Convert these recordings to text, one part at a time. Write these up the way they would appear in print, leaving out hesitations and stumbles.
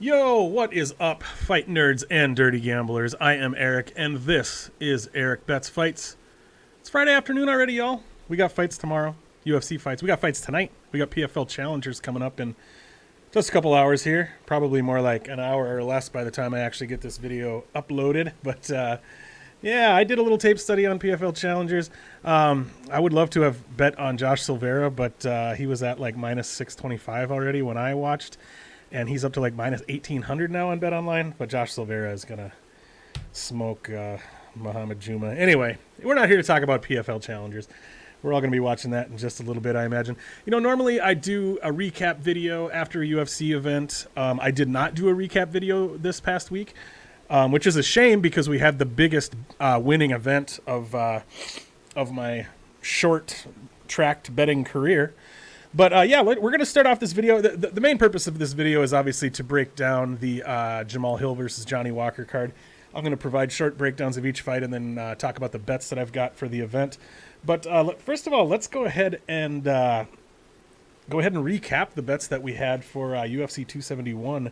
Yo, what is up, fight nerds and dirty gamblers? I am Erik, and this is Erik Bets Fights. It's Friday afternoon already, y'all. We got fights tomorrow, UFC fights. We got fights tonight. We got PFL Challengers coming up in just a couple hours here. Probably more like an hour or less by the time I actually get this video uploaded. But yeah, I did a little tape study on PFL Challengers. I would love to have bet on Josh Silveira, but he was at like minus 625 already when I watched. And he's up to like minus 1,800 now on Bet Online. But Josh Silveira is going to smoke Muhammad Juma. Anyway, we're not here to talk about PFL Challengers. We're all going to be watching that in just a little bit, I imagine. You know, normally I do a recap video after a UFC event. I did not do a recap video this past week, which is a shame because we had the biggest winning event of my short-tracked betting career. But yeah, we're going to start off this video. The main purpose of this video is obviously to break down the Jamal Hill versus Johnny Walker card. I'm going to provide short breakdowns of each fight and then talk about the bets that I've got for the event. But first of all, let's go ahead and recap the bets that we had for UFC 271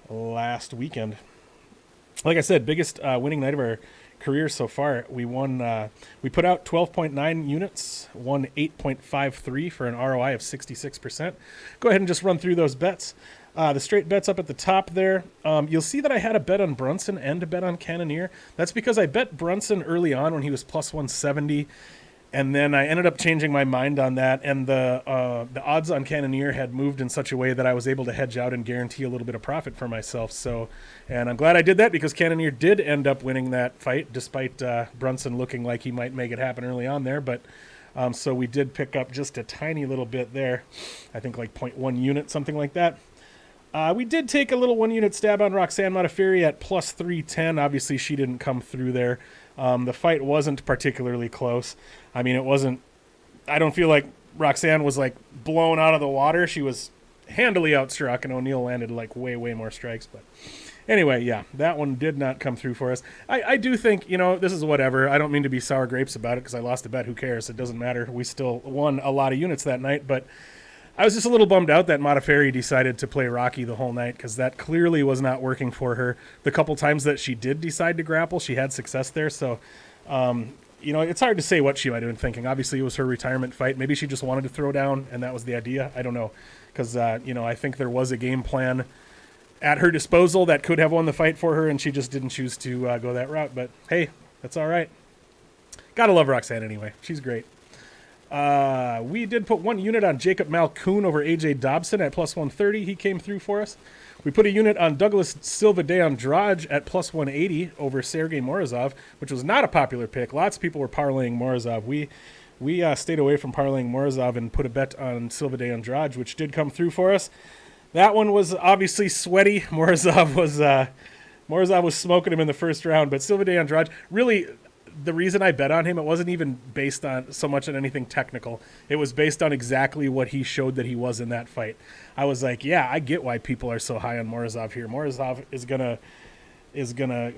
last weekend. Like I said, biggest winning night of our career so far. We won. We put out 12.9 units, won 8.53 for an ROI of 66%. Go ahead and just run through those bets. The straight bets up at the top there. You'll see that I had a bet on Brunson and a bet on Cannonier. That's because I bet Brunson early on when he was plus 170. And then I ended up changing my mind on that, and the odds on Cannonier had moved in such a way that I was able to hedge out and guarantee a little bit of profit for myself. So, and I'm glad I did that because Cannonier did end up winning that fight, despite Brunson looking like he might make it happen early on there. But so we did pick up just a tiny little bit there, I think like 0.1 unit, something like that. We did take a little 1 unit stab on Roxanne Modafferi at plus 310. Obviously, she didn't come through there. The fight wasn't particularly close. I mean, it wasn't. I don't feel like Roxanne was like blown out of the water. She was handily outstruck, and O'Neal landed like way more strikes. But anyway, yeah, that one did not come through for us. I do think, you know, this is whatever. I don't mean to be sour grapes about it because I lost a bet. Who cares? It doesn't matter. We still won a lot of units that night, but I was just a little bummed out that Modafferi decided to play Rocky the whole night because that clearly was not working for her. The couple times that she did decide to grapple, she had success there. So, you know, it's hard to say what she might have been thinking. Obviously, it was her retirement fight. Maybe she just wanted to throw down, and that was the idea. I don't know because, you know, I think there was a game plan at her disposal that could have won the fight for her, and she just didn't choose to go that route. But, hey, that's all right. Gotta love Roxanne anyway. She's great. We did put 1 unit on Jacob Malkoun over AJ Dobson at plus 130. He came through for us. We put a unit on Douglas Silva de Andrade at plus 180 over Sergey Morozov, which was not a popular pick. Lots of people were parlaying Morozov. We stayed away from parlaying Morozov and put a bet on Silva de Andrade, which did come through for us. That one was obviously sweaty. Morozov was smoking him in the first round, but Silva de Andrade really. The reason I bet on him, it wasn't even based on so much on anything technical. It was based on exactly what he showed that he was in that fight. I was like, yeah, I get why people are so high on Morozov here. Morozov is gonna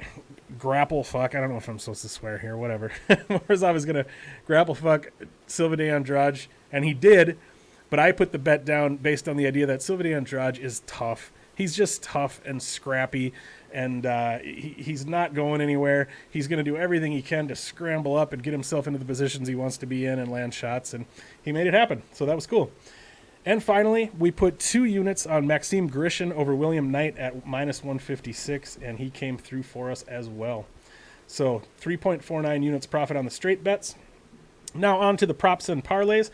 grapple fuck. I don't know if I'm supposed to swear here, whatever. Morozov is gonna grapple fuck Silva de Andrade, and he did, but I put the bet down based on the idea that Silva de Andrade is tough. He's just tough and scrappy, and he's not going anywhere. He's going to do everything he can to scramble up and get himself into the positions he wants to be in and land shots, and he made it happen, so that was cool. And finally, we put 2 units on Maxime Grishin over William Knight at minus 156, and he came through for us as well. So 3.49 units profit on the straight bets. Now on to the props and parlays.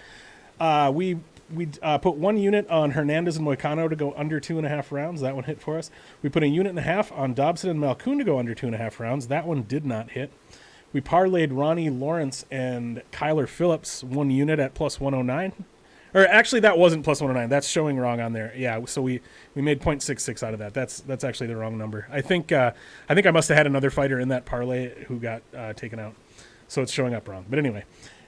We put 1 unit on Hernandez and Moicano to go under 2.5 rounds. That one hit for us. We put 1.5 units on Dobson and Malkoun to go under 2.5 rounds. That one did not hit. We parlayed Ronnie Lawrence and Kyler Phillips 1 unit at plus 109. Or actually, that wasn't plus 109. That's showing wrong on there. Yeah, so we made 0.66 out of that. That's actually the wrong number. I think I must have had another fighter in that parlay who got taken out. So it's showing up wrong. But anyway.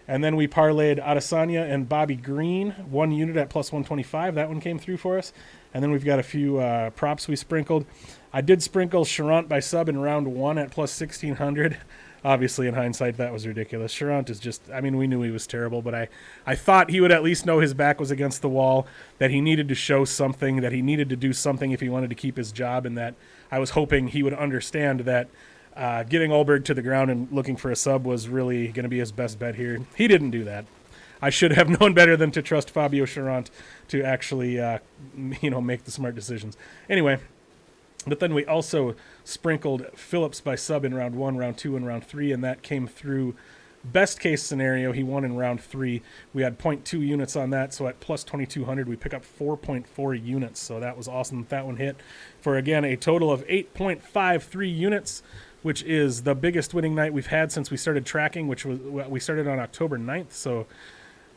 And then we parlayed Adesanya and Bobby Green, 1 unit at plus 125. That one came through for us. And then we've got a few props we sprinkled. I did sprinkle Charant by sub in round 1 at plus 1,600. Obviously, in hindsight, that was ridiculous. Charant is just, I mean, we knew he was terrible, but I thought he would at least know his back was against the wall, that he needed to show something, that he needed to do something if he wanted to keep his job, and that I was hoping he would understand that getting Ulberg to the ground and looking for a sub was really going to be his best bet here. He didn't do that. I should have known better than to trust Fabio Charant to actually, make the smart decisions. Anyway, but then we also sprinkled Phillips by sub in round 1, round 2, and round 3, and that came through. Best case scenario, he won in round 3. We had 0.2 units on that, so at plus 2,200, we pick up 4.4 units. So that was awesome that one hit for, again, a total of 8.53 units, which is the biggest winning night we've had since we started tracking, which was we started on October 9th. So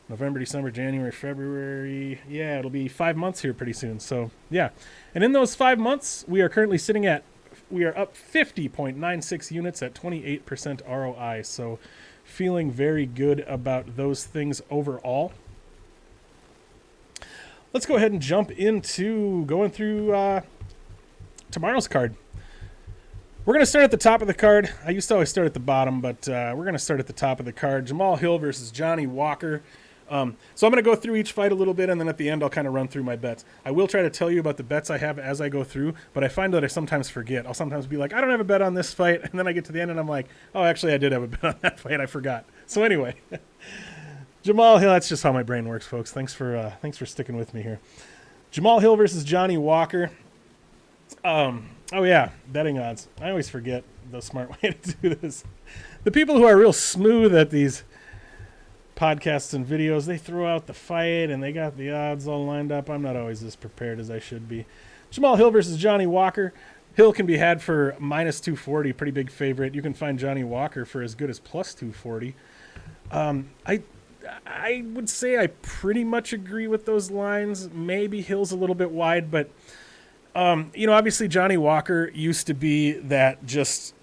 November, December, January, February. Yeah, it'll be 5 months here pretty soon. So, yeah. And in those 5 months, we are currently we are up 50.96 units at 28% ROI. So, feeling very good about those things overall. Let's go ahead and jump into going through tomorrow's card. We're going to start at the top of the card. I used to always start at the bottom, but we're going to start at the top of the card. Jamal Hill versus Johnny Walker. So I'm going to go through each fight a little bit, and then at the end I'll kind of run through my bets. I will try to tell you about the bets I have as I go through, but I find that I sometimes forget. I'll sometimes be like, I don't have a bet on this fight, and then I get to the end and I'm like, oh, actually I did have a bet on that fight. I forgot. So anyway, Jamal Hill, that's just how my brain works, folks. Thanks for sticking with me here. Jamal Hill versus Johnny Walker. Oh yeah, betting odds. I always forget the smart way to do this. The people who are real smooth at these podcasts and videos, they throw out the fight and they got the odds all lined up. I'm not always as prepared as I should be. Jamal Hill versus Johnny Walker. Hill can be had for minus 240, pretty big favorite. You can find Johnny Walker for as good as plus 240. I would say I pretty much agree with those lines. Maybe Hill's a little bit wide, but obviously Johnny Walker used to be that just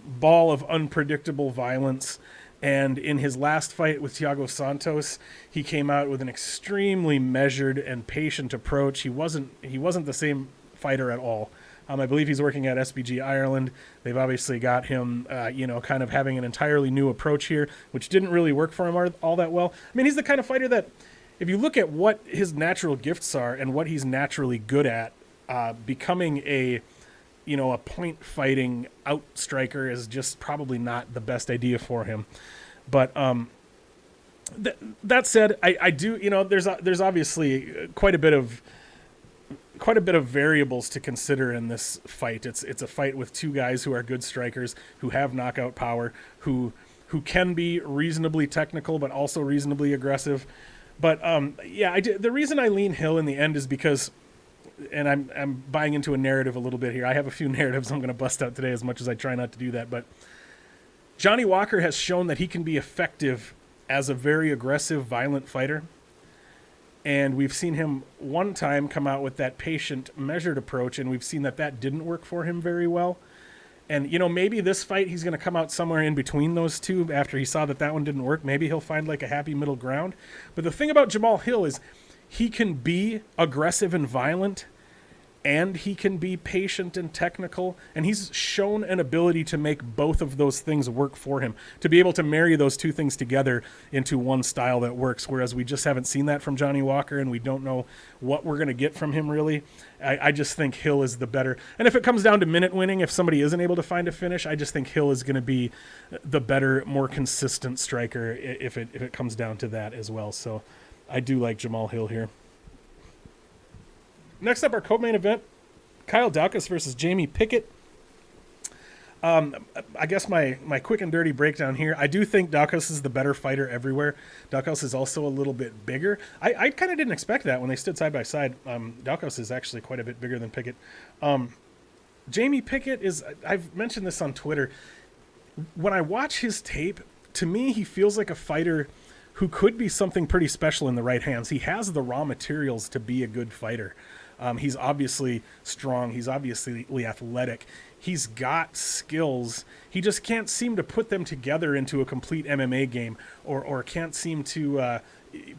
ball of unpredictable violence. And in his last fight with Thiago Santos, he came out with an extremely measured and patient approach. He wasn't the same fighter at all. I believe he's working at SBG Ireland. They've obviously got him, kind of having an entirely new approach here, which didn't really work for him all that well. I mean, he's the kind of fighter that, if you look at what his natural gifts are and what he's naturally good at, becoming a point fighting out striker is just probably not the best idea for him. But that said, I do, there's obviously quite a bit of variables to consider in this fight. It's a fight with two guys who are good strikers, who have knockout power, who can be reasonably technical but also reasonably aggressive. But the reason I lean Hill in the end is because, and I'm buying into a narrative a little bit here. I have a few narratives I'm going to bust out today, as much as I try not to do that. But Johnny Walker has shown that he can be effective as a very aggressive, violent fighter. And we've seen him one time come out with that patient, measured approach, and we've seen that didn't work for him very well. And, maybe this fight he's going to come out somewhere in between those two after he saw that one didn't work. Maybe he'll find like a happy middle ground. But the thing about Jamal Hill is he can be aggressive and violent, and he can be patient and technical, and he's shown an ability to make both of those things work for him, to be able to marry those two things together into one style that works, whereas we just haven't seen that from Johnny Walker, and we don't know what we're going to get from him, really. I just think Hill is the better. And if it comes down to minute winning, if somebody isn't able to find a finish, I just think Hill is going to be the better, more consistent striker if it comes down to that as well. So I do like Jamal Hill here. Next up, our co-main event, Kyle Daukaus versus Jamie Pickett. I guess my quick and dirty breakdown here, I do think Daukaus is the better fighter everywhere. Daukaus is also a little bit bigger. I kind of didn't expect that when they stood side by side. Daukaus is actually quite a bit bigger than Pickett. Jamie Pickett is, I've mentioned this on Twitter, when I watch his tape, to me he feels like a fighter who could be something pretty special in the right hands. He has the raw materials to be a good fighter. He's obviously strong. He's obviously athletic. He's got skills. He just can't seem to put them together into a complete MMA game, or can't seem to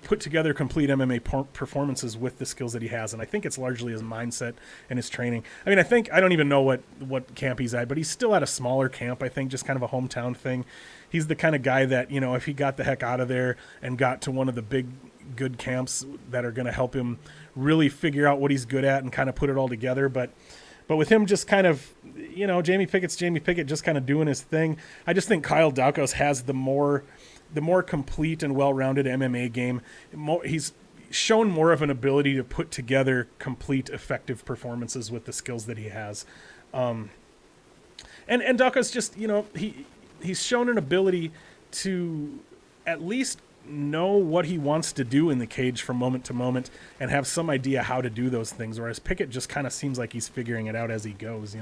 put together complete MMA performances with the skills that he has. And I think it's largely his mindset and his training. I mean, I don't even know what camp he's at, but he's still at a smaller camp, I think, just kind of a hometown thing. He's the kind of guy that, if he got the heck out of there and got to one of the big, good camps that are going to help him really figure out what he's good at and kind of put it all together. But with him just kind of, Jamie Pickett's Jamie Pickett just kind of doing his thing. I just think Kyle Daukaus has the more complete and well-rounded MMA game. He's shown more of an ability to put together complete, effective performances with the skills that he has. And Daukaus just, he's shown an ability to at least know what he wants to do in the cage from moment to moment and have some idea how to do those things, whereas Pickett just kind of seems like he's figuring it out as he goes,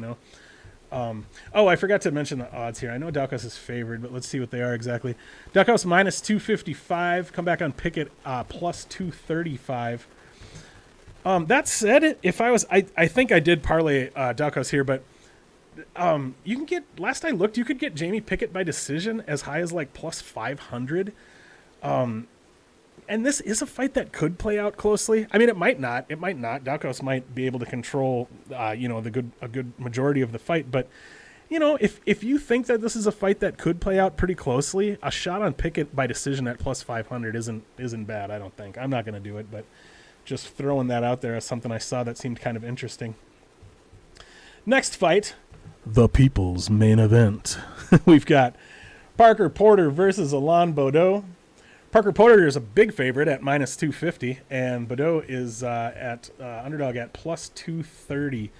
I forgot to mention the odds here. I know Daukaus is favored, but let's see what they are exactly. Daukaus minus 255. Come back on Pickett plus 235. That said, if I was, I think I did parlay Daukaus here, but you can get, last I looked, you could get Jamie Pickett by decision as high as like plus 500. And this is a fight that could play out closely. I mean, it might not. Daukaus might be able to control, a good majority of the fight. But, if you think that this is a fight that could play out pretty closely, a shot on Pickett by decision at plus 500 isn't bad. I don't think. I'm not going to do it, but just throwing that out there as something I saw that seemed kind of interesting. Next fight, the people's main event. We've got Parker Porter versus Alain Baudot. Parker Porter is a big favorite at minus 250, and Baudot is at underdog at plus 230.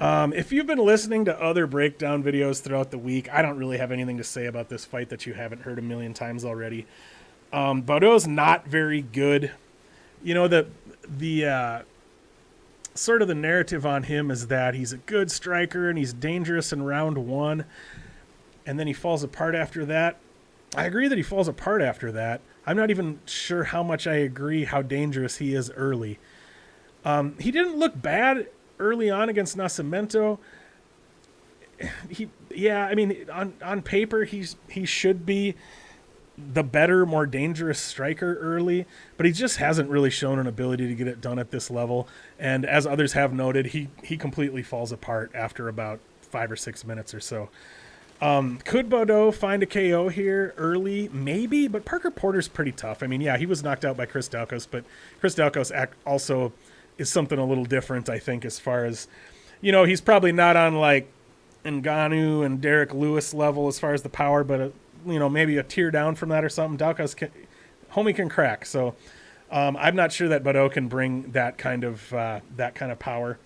If you've been listening to other breakdown videos throughout the week, I don't really have anything to say about this fight that you haven't heard a million times already. Baudot's not very good. The sort of the narrative on him is that he's a good striker and he's dangerous in round one, and then he falls apart after that. I agree that he falls apart after that. I'm not even sure how much I agree how dangerous he is early. He didn't look bad early on against Nascimento. On paper, he should be the better, more dangerous striker early, but he just hasn't really shown an ability to get it done at this level. And as others have noted, he completely falls apart after about 5 or 6 minutes or so. Could Baudot find a KO here early? Maybe, but Parker Porter's pretty tough. I mean, yeah, he was knocked out by Chris Daukaus, but Chris Daukaus also is something a little different, I think, as far as, he's probably not on like Ngannou and Derek Lewis level as far as the power, but, maybe a tier down from that or something. Daukaus homie can crack. So I'm not sure that Baudot can bring that kind of power.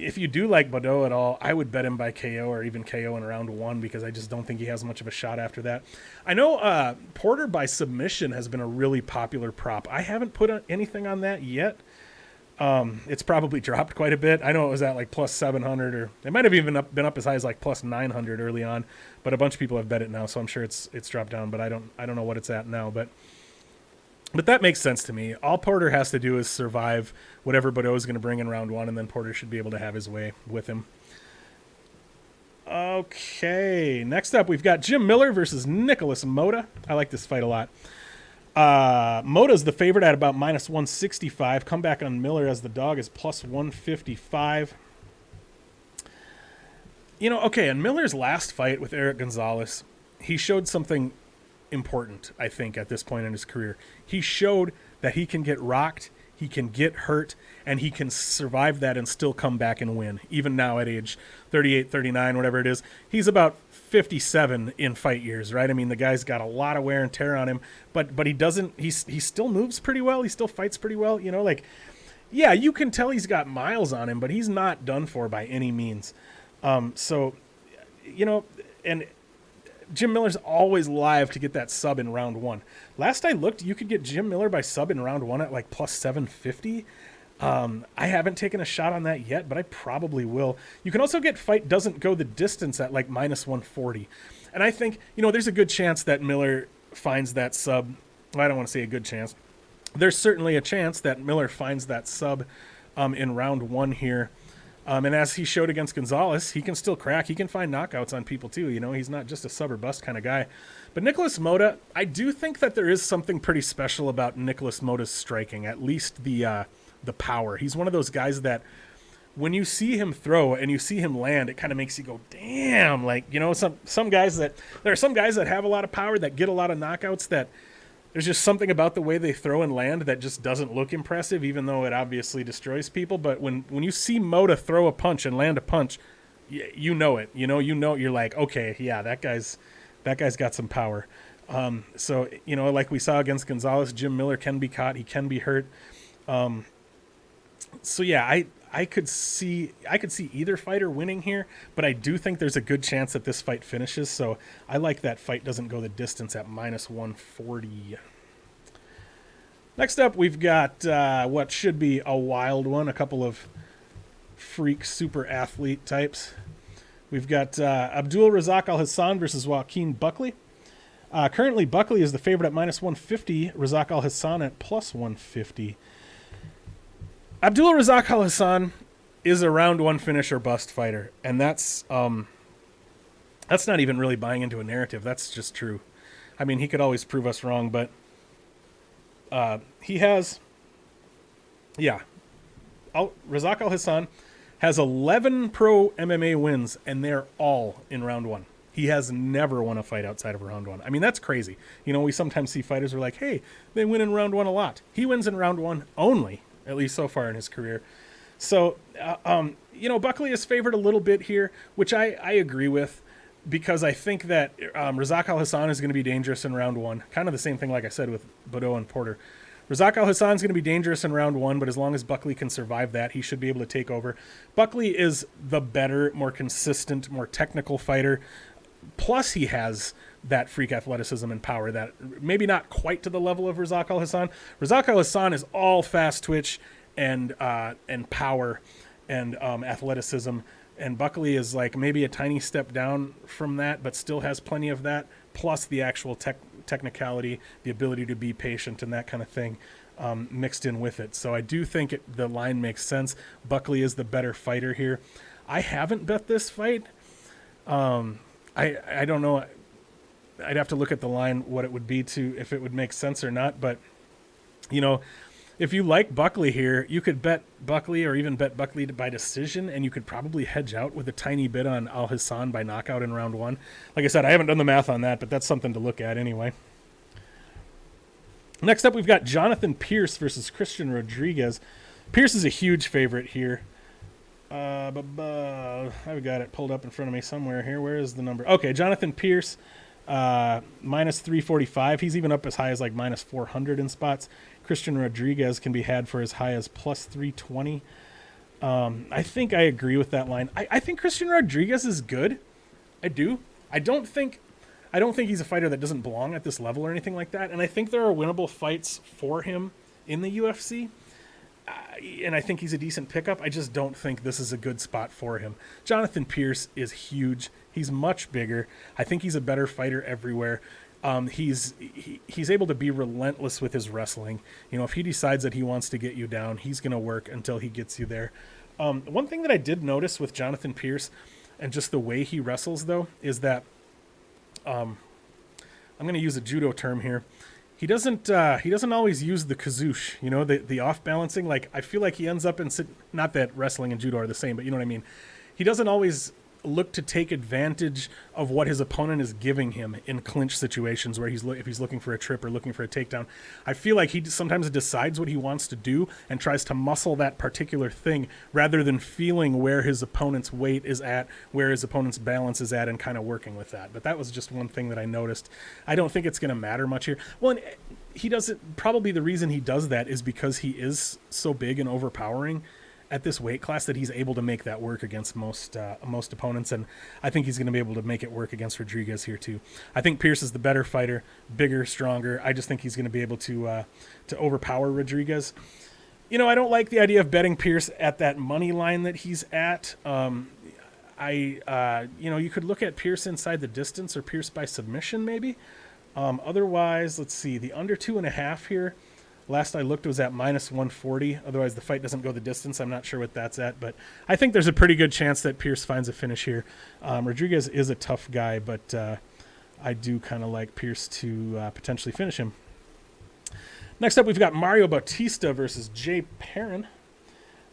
If you do like Baudot at all, I would bet him by KO or even KO in round one, because I just don't think he has much of a shot after that. I know Porter by submission has been a really popular prop. I haven't put anything on that yet. It's probably dropped quite a bit. I know it was at like plus 700, or it might have even been up as high as like plus 900 early on, but a bunch of people have bet it now, so I'm sure it's dropped down, but I don't know what it's at now. But that makes sense to me. All Porter has to do is survive whatever Baudot is going to bring in round one, and then Porter should be able to have his way with him. Okay, next up we've got Jim Miller versus Nicholas Mota. I like this fight a lot. Mota's the favorite at about minus 165. Comeback on Miller as the dog is plus 155. In Miller's last fight with Erik Gonzalez, he showed something important, I think, at this point in his career. He showed that he can get rocked, he can get hurt, and he can survive that and still come back and win, even now at age 38, 39, whatever it is. He's about 57 in fight years, right? I mean, the guy's got a lot of wear and tear on him, but he doesn't, he still moves pretty well, he still fights pretty well, yeah, you can tell he's got miles on him, but he's not done for by any means. And Jim Miller's always live to get that sub in round one. Last I looked, you could get Jim Miller by sub in round one at like plus 750. I haven't taken a shot on that yet, but I probably will. You can also get fight doesn't go the distance at like minus 140. And I think, there's a good chance that Miller finds that sub. Well, I don't want to say a good chance. there's certainly a chance that Miller finds that sub in round 1 here. And as he showed against Gonzalez, he can still crack. He can find knockouts on people too. You know, he's not just a sub or bust kind of guy. But Nicholas Mota, I do think that there is something pretty special about Nicholas Mota's striking, at least the power. He's one of those guys that when you see him throw and you see him land, it kind of makes you go, damn. Like, you know, some guys that, there are some guys that have a lot of power that get a lot of knockouts that there's just something about the way they throw and land that just doesn't look impressive, even though it obviously destroys people. But when you see Mota throw a punch and land a punch, you know it. You're like, okay, yeah, that guy's got some power. So, you know, like we saw against Gonzalez, Jim Miller can be caught. He can be hurt. So, yeah, I could see either fighter winning here, but I do think there's a good chance that this fight finishes. So I like that fight doesn't go the distance at -140. Next up, we've got what should be a wild one, a couple of freak super athlete types. We've got Abdul Razak Al Hassan versus Joaquin Buckley. Currently, Buckley is the favorite at -150, Razak Al Hassan at +150. Abdul Razak Al Hassan is a round 1 finish or bust fighter, and that's not even really buying into a narrative. That's just true. I mean, he could always prove us wrong, but he has, Razak Al Hassan has 11 pro MMA wins, and they're all in round 1. He has never won a fight outside of round 1. I mean, that's crazy. You know, we sometimes see fighters who are like, hey, they win in round 1 a lot. He wins in round 1 only, at least so far in his career. So, you know, Buckley is favored a little bit here, which I agree with, because I think that Razak Al Hassan is going to be dangerous in round 1. Kind of the same thing like I said with Badeau and Porter. Razak Al Hassan is going to be dangerous in round 1, but as long as Buckley can survive that, he should be able to take over. Buckley is the better, more consistent, more technical fighter. Plus, he has that freak athleticism and power that maybe not quite to the level of Razak Al Hassan. Razak Al Hassan is all fast twitch and power and athleticism, and Buckley is like maybe a tiny step down from that, but still has plenty of that, plus the actual technicality, the ability to be patient and that kind of thing mixed in with it. So I do think the line makes sense. Buckley is the better fighter here. I haven't bet this fight. I don't know. I'd have to look at the line, what it would be to, if it would make sense or not. But, you know, if you like Buckley here, you could bet Buckley or even bet Buckley by decision, and you could probably hedge out with a tiny bit on Al Hassan by knockout in round 1. Like I said, I haven't done the math on that, but that's something to look at anyway. Next up, we've got Jonathan Pierce versus Christian Rodriguez. Pierce is a huge favorite here. I've got it pulled up in front of me somewhere here. Where is the number? Okay, Jonathan Pierce, -345. He's even up as high as like -400 in spots. Christian Rodriguez can be had for as high as +320. I think I agree with that line. I think Christian Rodriguez is good. I do. I don't think he's a fighter that doesn't belong at this level or anything like that. And I think there are winnable fights for him in the UFC. And I think he's a decent pickup. I just don't think this is a good spot for him. Jonathan Pierce is huge. He's much bigger. I think he's a better fighter everywhere. He's able to be relentless with his wrestling. You know, if he decides that he wants to get you down, he's going to work until he gets you there. One thing that I did notice with Jonathan Pierce and just the way he wrestles, though, is that I'm going to use a judo term here. He doesn't always use the kazoosh, you know, the off balancing. Like, I feel like he ends up in, not that wrestling and judo are the same, but you know what I mean. He doesn't always look to take advantage of what his opponent is giving him in clinch situations where if he's looking for a trip or looking for a takedown. I feel like he sometimes decides what he wants to do and tries to muscle that particular thing rather than feeling where his opponent's weight is at, where his opponent's balance is at, and kind of working with that. But that was just one thing that I noticed. I don't think it's going to matter much here. Well, and he doesn't. Probably the reason he does that is because he is so big and overpowering at this weight class that he's able to make that work against most opponents, and I think he's going to be able to make it work against Rodriguez here too. I think Pierce is the better fighter, bigger, stronger. I just think he's going to be able to overpower Rodriguez. You know, I don't like the idea of betting Pierce at that money line that he's at. You know, you could look at Pierce inside the distance or Pierce by submission maybe. Otherwise, let's see, the under 2.5 here. Last I looked, it was at minus 140. Otherwise, the fight doesn't go the distance. I'm not sure what that's at, but I think there's a pretty good chance that Pierce finds a finish here. Rodriguez is a tough guy, but I do kind of like Pierce to potentially finish him. Next up, we've got Mario Bautista versus Jay Perrin.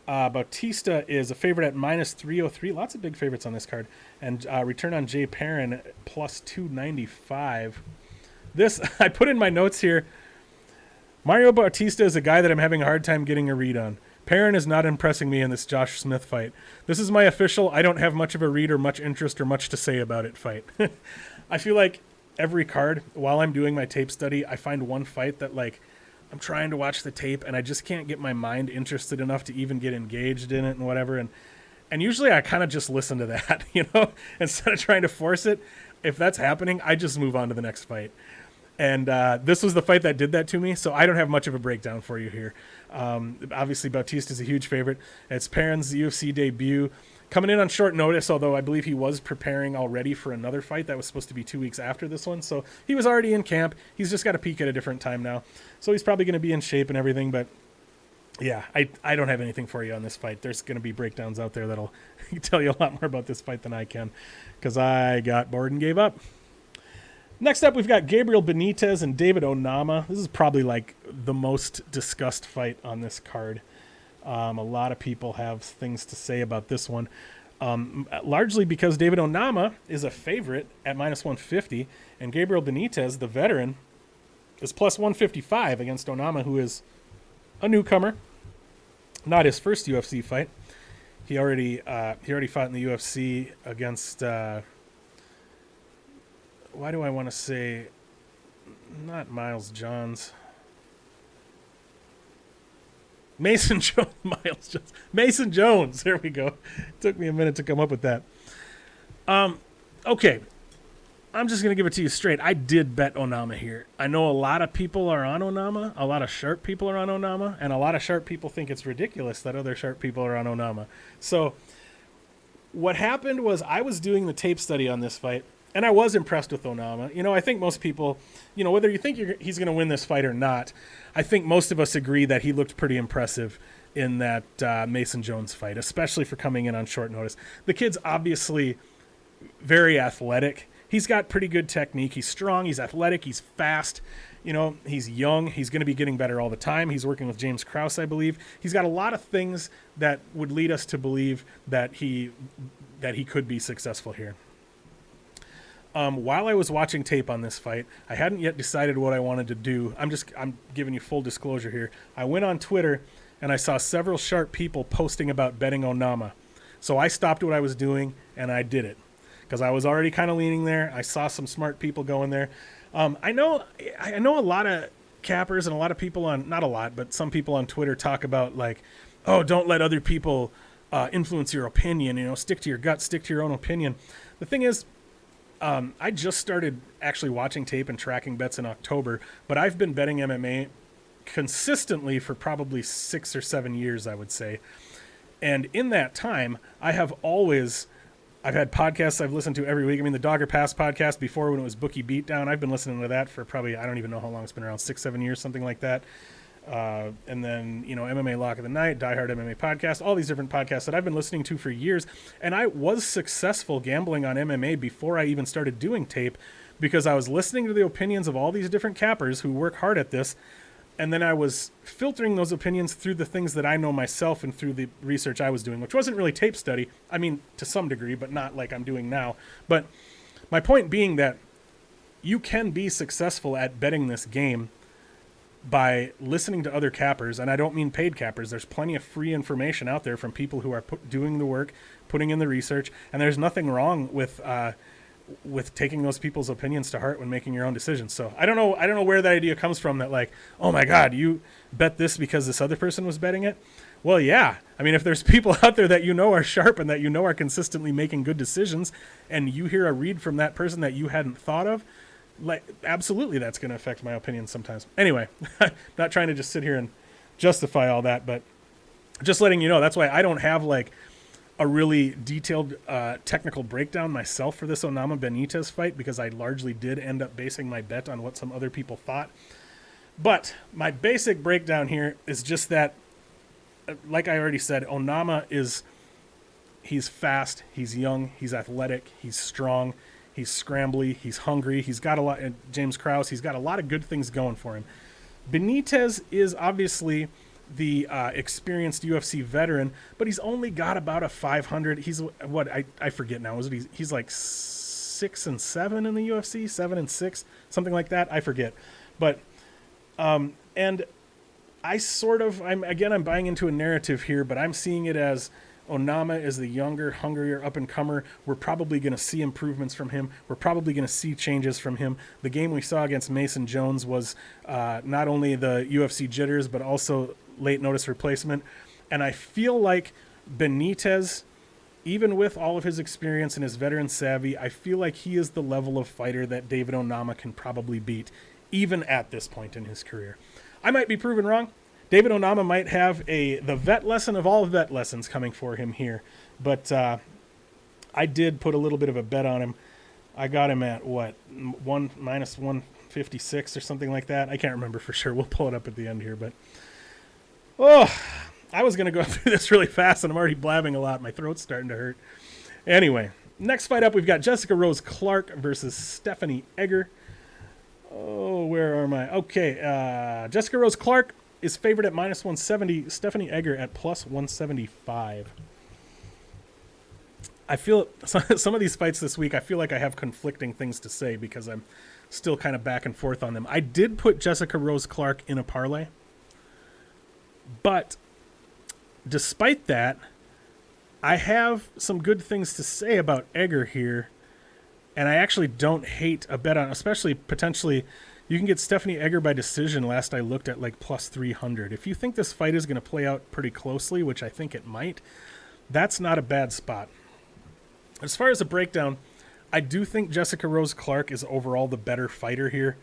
Bautista is a favorite at minus 303. Lots of big favorites on this card. And return on Jay Perrin plus 295. This, I put in my notes here, Mario Bautista is a guy that I'm having a hard time getting a read on. Perrin is not impressing me in this Josh Smith fight. This is my official, I don't have much of a read or much interest or much to say about it fight. I feel like every card, while I'm doing my tape study, I find one fight that, like, I'm trying to watch the tape and I just can't get my mind interested enough to even get engaged in it and whatever. And usually I kind of just listen to that, instead of trying to force it. If that's happening, I just move on to the next fight. And this was the fight that did that to me, so I don't have much of a breakdown for you here. Obviously, Bautista is a huge favorite. It's Perrin's UFC debut. Coming in on short notice, although I believe he was preparing already for another fight that was supposed to be 2 weeks after this one. So he was already in camp. He's just got to peak at a different time now. So he's probably going to be in shape and everything. But yeah, I don't have anything for you on this fight. There's going to be breakdowns out there that'll tell you a lot more about this fight than I can, because I got bored and gave up. Next up, we've got Gabriel Benitez and David Onama. This is probably like the most discussed fight on this card. A lot of people have things to say about this one, largely because David Onama is a favorite at minus 150, and Gabriel Benitez, the veteran, is plus 155 against Onama, who is a newcomer. Not his first UFC fight. He already fought in the UFC against. Why do I want to say not Miles Johns? Mason Jones. There we go. It took me a minute to come up with that. Okay. I'm just going to give it to you straight. I did bet Onama here. I know a lot of people are on Onama. A lot of sharp people are on Onama. And a lot of sharp people think it's ridiculous that other sharp people are on Onama. So what happened was I was doing the tape study on this fight, and I was impressed with Onama. I think most people, whether you think he's going to win this fight or not, I think most of us agree that he looked pretty impressive in that Mason Jones fight, especially for coming in on short notice. The kid's obviously very athletic. He's got pretty good technique. He's strong. He's athletic. He's fast. He's young. He's going to be getting better all the time. He's working with James Krause, I believe. He's got a lot of things that would lead us to believe that he could be successful here. While I was watching tape on this fight, I hadn't yet decided what I wanted to do. I'm giving you full disclosure here. I went on Twitter and I saw several sharp people posting about betting Onama. So I stopped what I was doing and I did it, because I was already kind of leaning there. I saw some smart people going there. I know a lot of cappers and a lot of people not a lot, but some people on Twitter talk about, like, oh, don't let other people influence your opinion. Stick to your gut, stick to your own opinion. The thing is, I just started actually watching tape and tracking bets in October, but I've been betting MMA consistently for probably 6 or 7 years, I would say. And in that time, I've had podcasts I've listened to every week. I mean, the Dogger Pass podcast before, when it was Bookie Beatdown, I've been listening to that for probably, I don't even know how long it's been around, 6-7 years, something like that. And then, MMA Lock of the Night, Die Hard MMA podcast, all these different podcasts that I've been listening to for years. And I was successful gambling on MMA before I even started doing tape, because I was listening to the opinions of all these different cappers who work hard at this. And then I was filtering those opinions through the things that I know myself and through the research I was doing, which wasn't really tape study. I mean, to some degree, but not like I'm doing now. But my point being that you can be successful at betting this game by listening to other cappers, and I don't mean paid cappers. There's plenty of free information out there from people who are doing the work, putting in the research, and there's nothing wrong with taking those people's opinions to heart when making your own decisions. So I don't know where that idea comes from, that like, oh my God, you bet this because this other person was betting it. Well, yeah. I mean, if there's people out there that are sharp and that are consistently making good decisions, and you hear a read from that person that you hadn't thought of, like, absolutely that's going to affect my opinion sometimes. Anyway, not trying to just sit here and justify all that, but just letting you know, that's why I don't have like a really detailed technical breakdown myself for this Onama Benitez fight, because I largely did end up basing my bet on what some other people thought. But my basic breakdown here is just that, like I already said, Onama he's fast, he's young, he's athletic, he's strong, he's scrambly, he's hungry, he's got a lot. And James Krause, he's got a lot of good things going for him. Benitez is obviously the experienced UFC veteran, but he's only got about a 500. He's what I forget now. Was it he's like 6-7 in the UFC, 7-6, something like that. I forget, but and I'm buying into a narrative here, but I'm seeing it as Onama is the younger, hungrier up-and-comer. We're probably going to see improvements from him. We're probably going to see changes from him. The game we saw against Mason Jones was not only the UFC jitters, but also late notice replacement. And I feel like Benitez, even with all of his experience and his veteran savvy, I feel like he is the level of fighter that David Onama can probably beat, even at this point in his career. I might be proven wrong. David Onama might have the vet lesson of all vet lessons coming for him here. But I did put a little bit of a bet on him. I got him at, what, minus 156 or something like that. I can't remember for sure. We'll pull it up at the end here. But, I was going to go through this really fast, and I'm already blabbing a lot. My throat's starting to hurt. Anyway, next fight up, we've got Jessica Rose Clark versus Stephanie Egger. Oh, where am I? Okay, Jessica Rose Clark is favored at minus 170. Stephanie Egger at plus 175. I feel some of these fights this week, I feel like I have conflicting things to say because I'm still kind of back and forth on them. I did put Jessica Rose Clark in a parlay, but despite that, I have some good things to say about Egger here, and I actually don't hate a bet on, especially potentially. You can get Stephanie Egger by decision. Last I looked at like plus 300. If you think this fight is going to play out pretty closely, which I think it might, that's not a bad spot. As far as a breakdown, I do think Jessica Rose Clark is overall the better fighter here.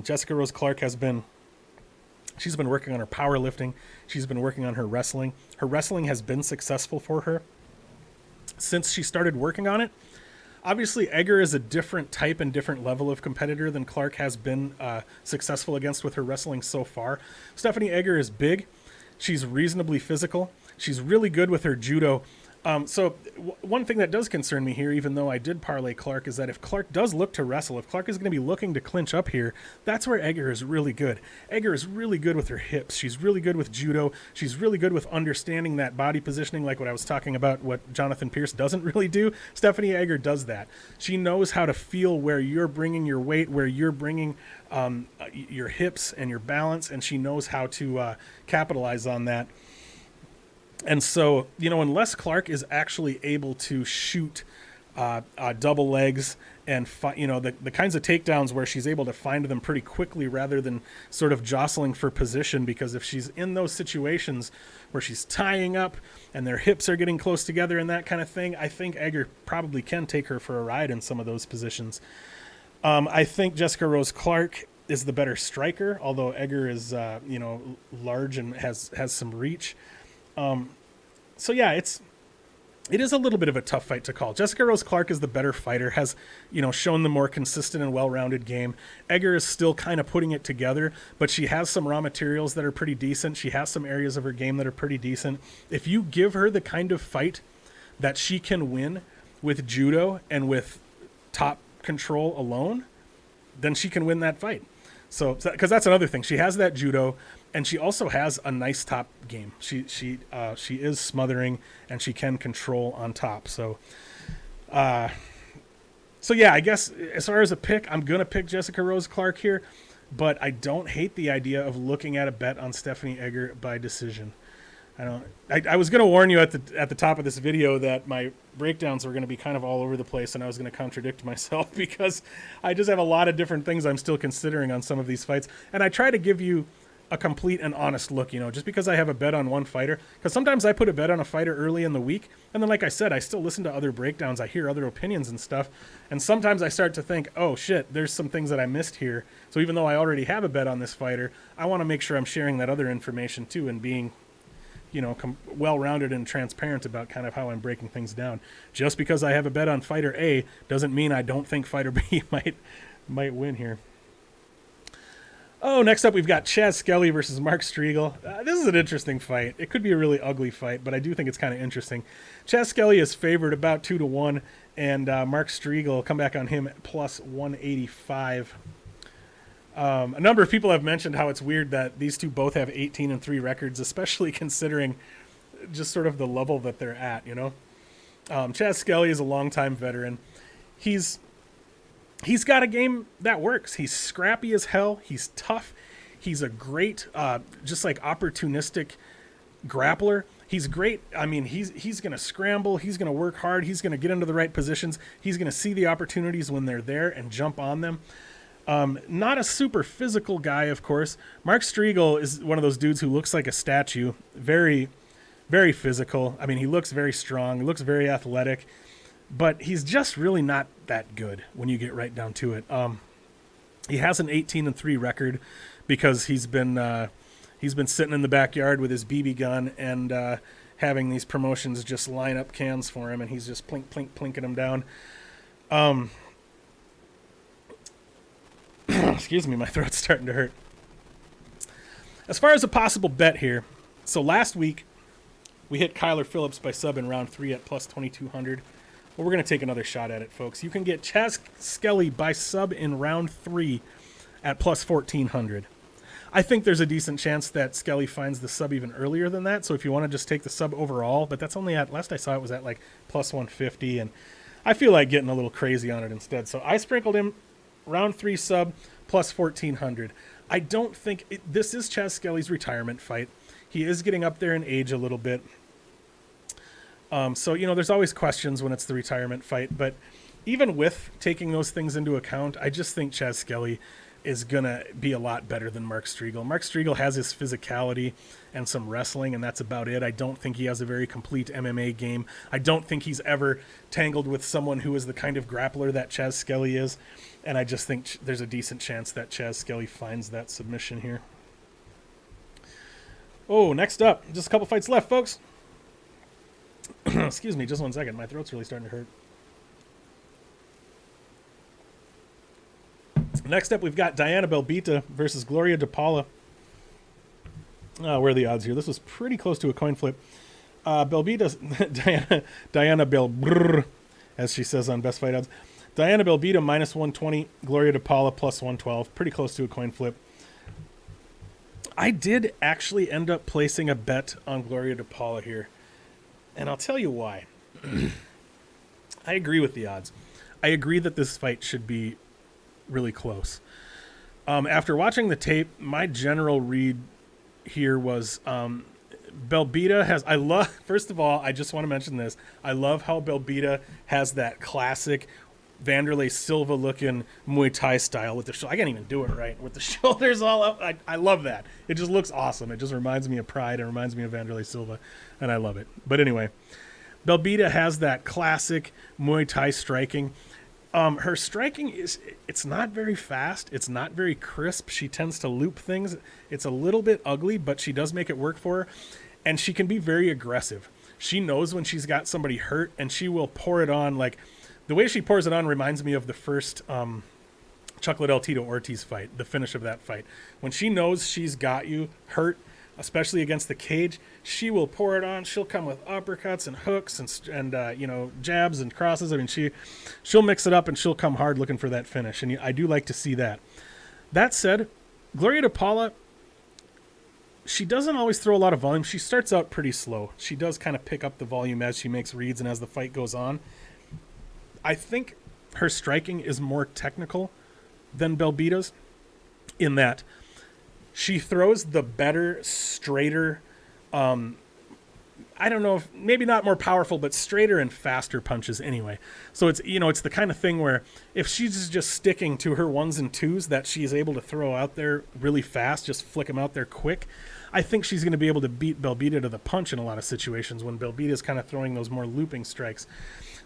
Jessica Rose Clark she's been working on her powerlifting. She's been working on her wrestling. Her wrestling has been successful for her since she started working on it. Obviously, Egger is a different type and different level of competitor than Clark has been successful against with her wrestling so far. Stephanie Egger is big. She's reasonably physical. She's really good with her judo. One thing that does concern me here, even though I did parlay Clark, is that if Clark does look to wrestle, if Clark is going to be looking to clinch up here, that's where Egger is really good. Egger is really good with her hips. She's really good with judo. She's really good with understanding that body positioning, like what I was talking about, what Jonathan Pierce doesn't really do. Stephanie Egger does that. She knows how to feel where you're bringing your weight, where you're bringing your hips and your balance, and she knows how to capitalize on that. And so, unless Clark is actually able to shoot double legs and, the kinds of takedowns where she's able to find them pretty quickly rather than sort of jostling for position, because if she's in those situations where she's tying up and their hips are getting close together and that kind of thing, I think Egger probably can take her for a ride in some of those positions. I think Jessica Rose Clark is the better striker, although Egger is, large and has some reach. It is a little bit of a tough fight to call. Jessica Rose Clark is the better fighter, has, shown the more consistent and well-rounded game. Egger is still kind of putting it together, but she has some raw materials that are pretty decent. She has some areas of her game that are pretty decent. If you give her the kind of fight that she can win with judo and with top control alone, then she can win that fight. So, because that's another thing. She has that judo, and she also has a nice top game. She is smothering, and she can control on top. So yeah, I guess as far as a pick, I'm gonna pick Jessica Rose Clark here, but I don't hate the idea of looking at a bet on Stephanie Egger by decision. I was going to warn you at the top of this video that my breakdowns were going to be kind of all over the place, and I was going to contradict myself because I just have a lot of different things I'm still considering on some of these fights. And I try to give you a complete and honest look, just because I have a bet on one fighter. Because sometimes I put a bet on a fighter early in the week, and then like I said, I still listen to other breakdowns. I hear other opinions and stuff. And sometimes I start to think, oh shit, there's some things that I missed here. So even though I already have a bet on this fighter, I want to make sure I'm sharing that other information too and being well-rounded and transparent about kind of how I'm breaking things down. Just because I have a bet on fighter A doesn't mean I don't think fighter B might win here. Oh, next up we've got Chaz Skelly versus Mark Striegel. This is an interesting fight. It could be a really ugly fight, but I do think it's kind of interesting. Chaz Skelly is favored about 2-1, and Mark Striegel, come back on him at plus 185. A number of people have mentioned how it's weird that these two both have 18-3 records, especially considering just sort of the level that they're at, you know? Chaz Skelly is a longtime veteran. He's got a game that works. He's scrappy as hell. He's tough. He's a great, just like opportunistic grappler. He's great. I mean, he's going to scramble. He's going to work hard. He's going to get into the right positions. He's going to see the opportunities when they're there and jump on them. Not a super physical guy, of course. Mark Striegel is one of those dudes who looks like a statue. Very, very physical. I mean, he looks very strong. He looks very athletic. But he's just really not that good when you get right down to it. He has an 18-3 record because he's been sitting in the backyard with his BB gun and having these promotions just line up cans for him, and he's just plinking them down. Excuse me, my throat's starting to hurt. As far as a possible bet here, so last week we hit Kyler Phillips by sub in round 3 at plus 2,200. Well, we're going to take another shot at it, folks. You can get Chaz Skelly by sub in round 3 at plus 1,400. I think there's a decent chance that Skelly finds the sub even earlier than that. So if you want to just take the sub overall, but that's only at, last I saw it was at like plus 150. And I feel like getting a little crazy on it instead. So I sprinkled him round 3 sub plus 1,400. I don't think this is Chaz Skelly's retirement fight. He is getting up there in age a little bit. So, you know, there's always questions when it's the retirement fight, but even with taking those things into account, I just think Chaz Skelly is going to be a lot better than Mark Striegel. Mark Striegel has his physicality and some wrestling, and that's about it. I don't think he has a very complete MMA game. I don't think he's ever tangled with someone who is the kind of grappler that Chaz Skelly is, and I just think there's a decent chance that Chaz Skelly finds that submission here. Oh, next up, just a couple fights left, folks. Excuse me, just 1 second. My throat's really starting to hurt. Next up, we've got Diana Belbita versus Gloria DePaula. Where are the odds here? This was pretty close to a coin flip. Diana Belbrr, as she says on Best Fight Odds. Diana Belbita minus 120, Gloria DePaula plus 112. Pretty close to a coin flip. I did actually end up placing a bet on Gloria DePaula here. And I'll tell you why. I agree with the odds. I agree that this fight should be really close. After watching the tape, my general read here was Belbita has... First of all, I just want to mention this. I love how Belbita has that classic Vanderlei Silva-looking Muay Thai style with the... I can't even do it right. With the shoulders all up. I love that. It just looks awesome. It just reminds me of Pride. It reminds me of Vanderlei Silva. And I love it. But anyway, Belbita has that classic Muay Thai striking. Her striking it's not very fast. It's not very crisp. She tends to loop things. It's a little bit ugly, but she does make it work for her. And she can be very aggressive. She knows when she's got somebody hurt, and she will pour it on. Like, the way she pours it on reminds me of the first Chuck Tito Ortiz fight, the finish of that fight. When she knows she's got you hurt, especially against the cage, she will pour it on. She'll come with uppercuts and hooks and jabs and crosses. I mean, she'll mix it up and she'll come hard looking for that finish. And I do like to see that. That said, Gloria DePaula, she doesn't always throw a lot of volume. She starts out pretty slow. She does kind of pick up the volume as she makes reads and as the fight goes on. I think her striking is more technical than Belbita's in that she throws the better, straighter, I don't know if maybe not more powerful, but straighter and faster punches anyway. So it's the kind of thing where if she's just sticking to her 1s and 2s that she's able to throw out there really fast, just flick them out there quick, I think she's going to be able to beat Belbita to the punch in a lot of situations when Belbita is kind of throwing those more looping strikes.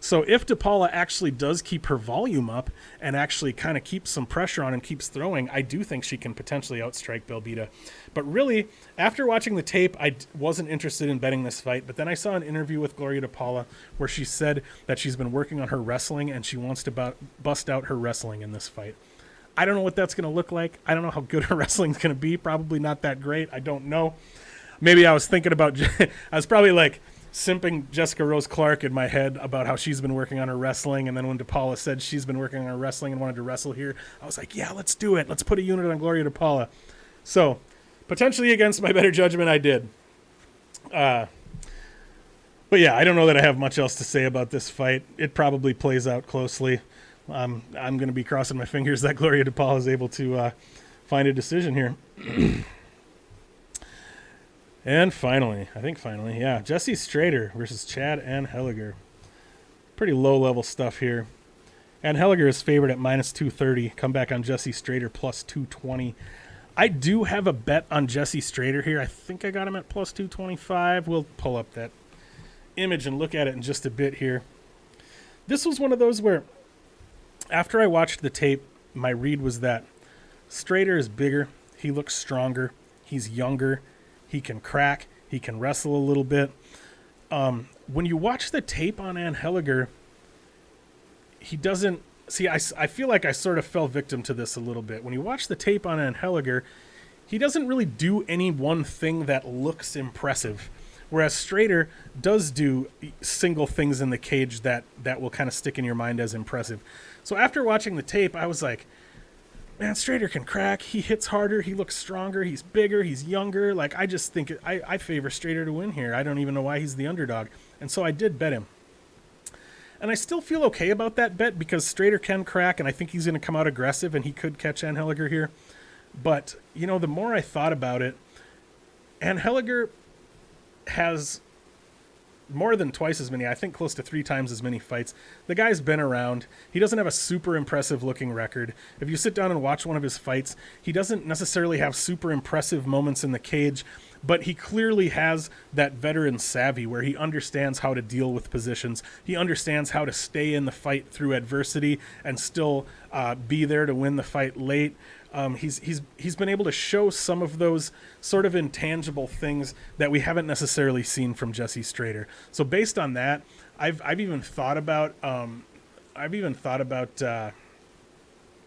So if DePaula actually does keep her volume up and actually kind of keeps some pressure on and keeps throwing, I do think she can potentially outstrike Belbita. But really, after watching the tape, I wasn't interested in betting this fight. But then I saw an interview with Gloria DePaula where she said that she's been working on her wrestling and she wants to bust out her wrestling in this fight. I don't know what that's going to look like. I don't know how good her wrestling's going to be. Probably not that great. I don't know. Maybe I was thinking about, I was probably like simping Jessica Rose Clark in my head about how she's been working on her wrestling. And then when DePaula said she's been working on her wrestling and wanted to wrestle here, I was like, yeah, let's do it. Let's put a unit on Gloria DePaula. So potentially against my better judgment, I did. But yeah, I don't know that I have much else to say about this fight. It probably plays out closely. I'm going to be crossing my fingers that Gloria DePaula is able to find a decision here. And finally, yeah, Jesse Strader versus Chad Anheliger. Pretty low-level stuff here. Anheliger is favored at minus 230. Come back on Jesse Strader plus 220. I do have a bet on Jesse Strader here. I think I got him at plus 225. We'll pull up that image and look at it in just a bit here. This was one of those where after I watched the tape, my read was that Strader is bigger. He looks stronger. He's younger. He can crack. He can wrestle a little bit. When you watch the tape on Anheliger, he doesn't... See, I feel like I sort of fell victim to this a little bit. When you watch the tape on Anheliger, he doesn't really do any one thing that looks impressive. Whereas Strader does do single things in the cage that will kind of stick in your mind as impressive. So after watching the tape, I was like, man, Strader can crack. He hits harder. He looks stronger. He's bigger. He's younger. Like, I just think I favor Strader to win here. I don't even know why he's the underdog. And so I did bet him. And I still feel okay about that bet because Strader can crack, and I think he's going to come out aggressive, and he could catch Anheliger here. But, you know, the more I thought about it, Anheliger has more than twice as many, I think close to 3 times as many fights. The guy's been around. He doesn't have a super impressive looking record. If you sit down and watch one of his fights, he doesn't necessarily have super impressive moments in the cage, but he clearly has that veteran savvy where he understands how to deal with positions. He understands how to stay in the fight through adversity and still be there to win the fight late. He's been able to show some of those sort of intangible things that we haven't necessarily seen from Jesse Strader. So based on that, I've even thought about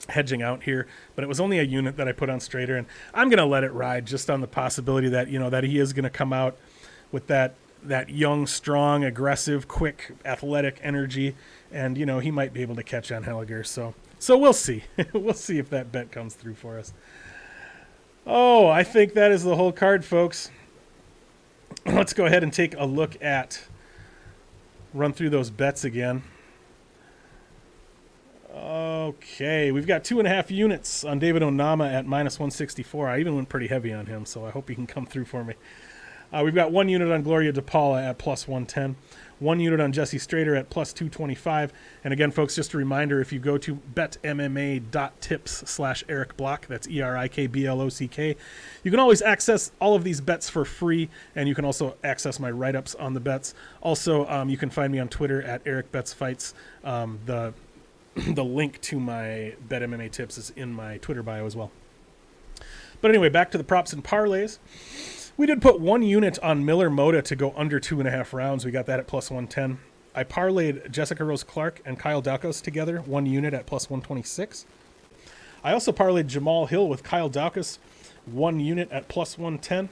hedging out here, but it was only a unit that I put on Strader, and I'm gonna let it ride just on the possibility that that he is gonna come out with that young, strong, aggressive, quick, athletic energy, and he might be able to catch Anheliger. So we'll see. We'll see if that bet comes through for us. Oh, I think that is the whole card, folks. Let's go ahead and take a look run through those bets again. Okay, we've got 2.5 units on David Onama at minus 164. I even went pretty heavy on him, so I hope he can come through for me. We've got 1 unit on Gloria DePaula at plus 110. 1 unit on Jesse Strader at plus 225. And again, folks, just a reminder, if you go to betmma.tips/erikblock, that's ERIKBLOCK, you can always access all of these bets for free, and you can also access my write-ups on the bets. Also, you can find me on Twitter at erikbetsfights. The link to my Bet MMA tips is in my Twitter bio as well. But anyway, back to the props and parlays. We did put 1 unit on Miller Mota to go under 2.5 rounds. We got that at plus 110. I parlayed Jessica Rose Clark and Kyle Daukaus together, 1 unit at plus 126. I also parlayed Jamal Hill with Kyle Daukaus, 1 unit at plus 110.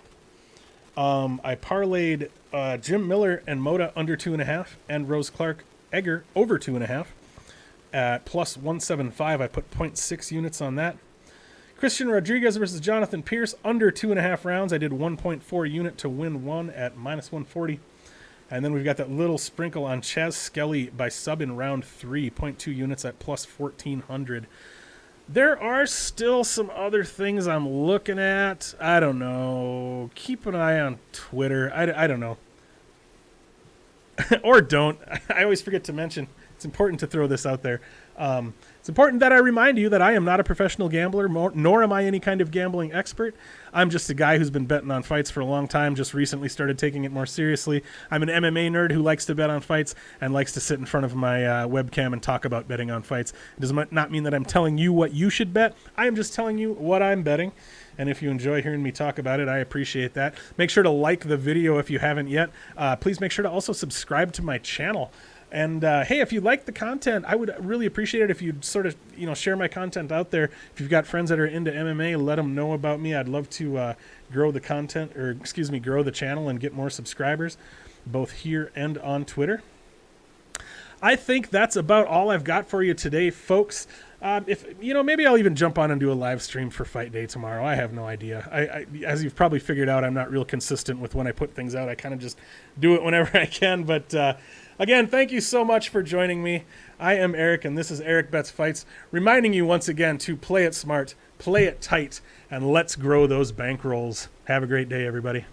I parlayed Jim Miller and Mota under 2.5 and Rose Clark Egger over 2.5 at plus 175. I put 0.6 units on that. Christian Rodriguez versus Jonathan Pierce under 2.5 rounds. I did 1.4 unit to win 1 at minus 140. And then we've got that little sprinkle on Chaz Skelly by sub in round 3, 0.2 units at plus 1,400. There are still some other things I'm looking at. I don't know. Keep an eye on Twitter. I don't know. Or don't. I always forget to mention. It's important to throw this out there. It's important that I remind you that I am not a professional gambler, nor am I any kind of gambling expert. I'm just a guy who's been betting on fights for a long time, just recently started taking it more seriously. I'm an MMA nerd who likes to bet on fights and likes to sit in front of my webcam and talk about betting on fights. It does not mean that I'm telling you what you should bet. I am just telling you what I'm betting. And if you enjoy hearing me talk about it, I appreciate that. Make sure to like the video if you haven't yet. Please make sure to also subscribe to my channel. And hey, if you like the content, I would really appreciate it if you'd sort of, share my content out there. If you've got friends that are into MMA, let them know about me. I'd love to grow the grow the channel and get more subscribers, both here and on Twitter. I think that's about all I've got for you today, folks. If maybe I'll even jump on and do a live stream for Fight Day tomorrow. I have no idea. I as you've probably figured out, I'm not real consistent with when I put things out. I kind of just do it whenever I can. But again, thank you so much for joining me. I am Erik, and this is Erik Bets Fights, reminding you once again to play it smart, play it tight, and let's grow those bankrolls. Have a great day, everybody.